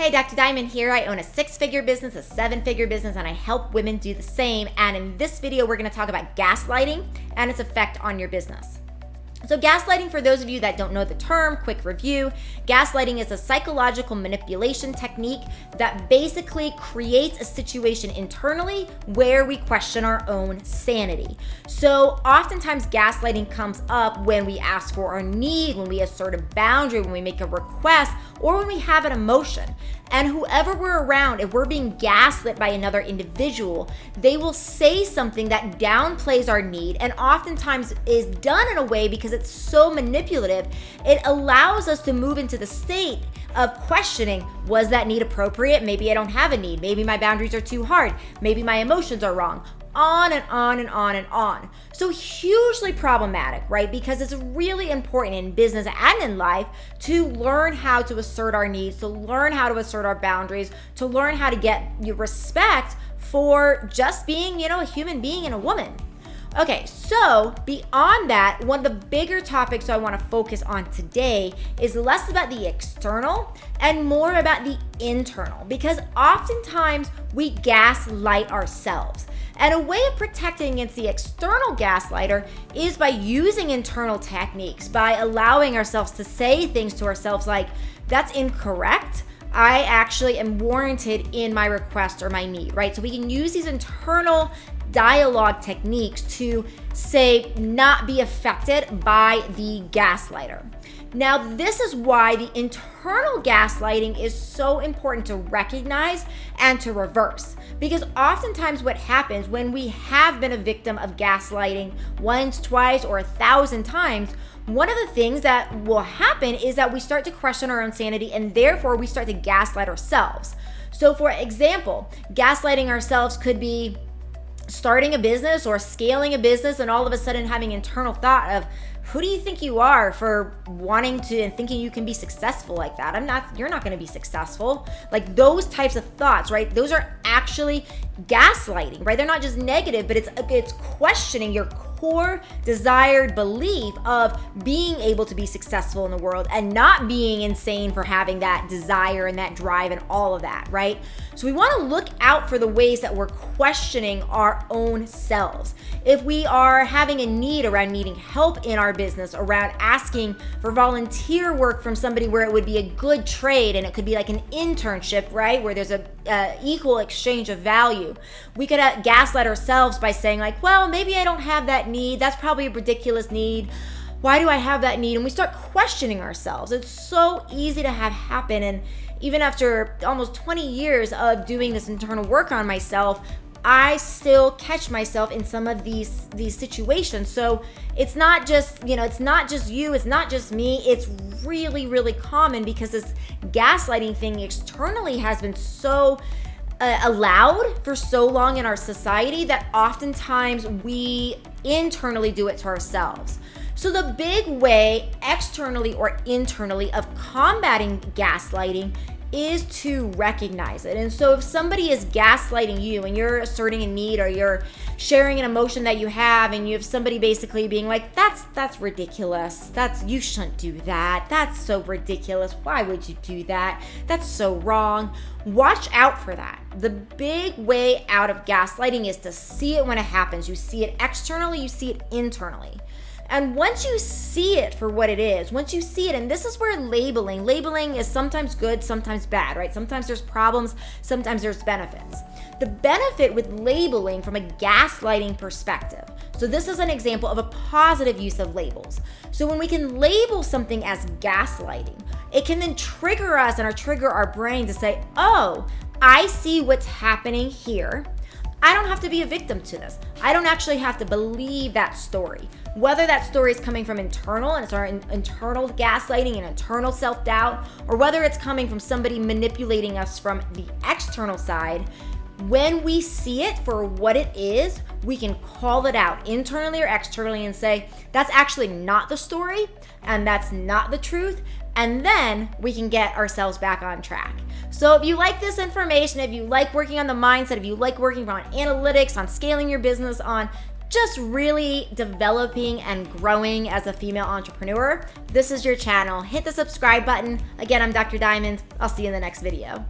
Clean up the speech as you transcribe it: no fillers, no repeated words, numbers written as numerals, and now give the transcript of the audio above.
Hey, Dr. Diamond here. I own a 6-figure business, a 7-figure business, and I help women do the same. And in this video, we're going to talk about gaslighting and its effect on your business. So gaslighting, for those of you that don't know the term, quick review, gaslighting is a psychological manipulation technique that basically creates a situation internally where we question our own sanity. So oftentimes gaslighting comes up when we ask for our need, when we assert a boundary, when we make a request, or when we have an emotion. And whoever we're around, if we're being gaslit by another individual, they will say something that downplays our need and oftentimes is done in a way because it's so manipulative. It allows us to move into the state of questioning, was that need appropriate? Maybe I don't have a need. Maybe my boundaries are too hard. Maybe my emotions are wrong. On and on and on and on. So hugely problematic, right? Because it's really important in business and in life to learn how to assert our needs, to learn how to assert our boundaries, to learn how to get your respect for just being, a human being and a woman. Okay, so beyond that, one of the bigger topics I want to focus on today is less about the external and more about the internal, because oftentimes we gaslight ourselves. And a way of protecting against the external gaslighter is by using internal techniques, by allowing ourselves to say things to ourselves like, that's incorrect. I actually am warranted in my request or my need, right? So we can use these internal dialogue techniques to say, not be affected by the gaslighter. Now, this is why the internal gaslighting is so important to recognize and to reverse. Because oftentimes what happens when we have been a victim of gaslighting once, twice, or 1,000 times, one of the things that will happen is that we start to question our own sanity and therefore we start to gaslight ourselves. So for example, gaslighting ourselves could be starting a business or scaling a business and all of a sudden having internal thought of, who do you think you are for wanting to and thinking you can be successful like that? You're not going to be successful. Like those types of thoughts, right? Those are actually gaslighting, right? They're not just negative, but it's questioning your core desired belief of being able to be successful in the world and not being insane for having that desire and that drive and all of that, right? So we want to look out for the ways that we're questioning our own selves. If we are having a need around needing help in our business, around asking for volunteer work from somebody where it would be a good trade and it could be like an internship, right? Where there's a equal exchange of value. We could gaslight ourselves by saying like, well, maybe I don't have that need. That's probably a ridiculous need. Why do I have that need? And we start questioning ourselves. It's so easy to have happen. And even after almost 20 years of doing this internal work on myself, I still catch myself in some of these situations. So it's not just, it's not just you, it's not just me. It's really, really common because this gaslighting thing externally has been so allowed for so long in our society that oftentimes we internally do it to ourselves. So the big way, externally or internally, of combating gaslighting is to recognize it. And so if somebody is gaslighting you and you're asserting a need or you're sharing an emotion that you have and you have somebody basically being like, that's ridiculous. You shouldn't do that. That's so ridiculous. Why would you do that? That's so wrong. Watch out for that. The big way out of gaslighting is to see it when it happens. You see it externally, you see it internally. And once you see it for what it is, once you see it, and this is where labeling is sometimes good, sometimes bad, right? Sometimes there's problems, sometimes there's benefits. The benefit with labeling from a gaslighting perspective. So this is an example of a positive use of labels. So when we can label something as gaslighting, it can then trigger us and trigger our brain to say, oh, I see what's happening here. I don't have to be a victim to this. I don't actually have to believe that story. Whether that story is coming from internal and it's our internal gaslighting and internal self-doubt, or whether it's coming from somebody manipulating us from the external side, when we see it for what it is, we can call it out internally or externally and say, that's actually not the story and that's not the truth. And then we can get ourselves back on track. So if you like this information, if you like working on the mindset, if you like working on analytics, on scaling your business, on just really developing and growing as a female entrepreneur, this is your channel. Hit the subscribe button. Again, I'm Dr. Diamond. I'll see you in the next video.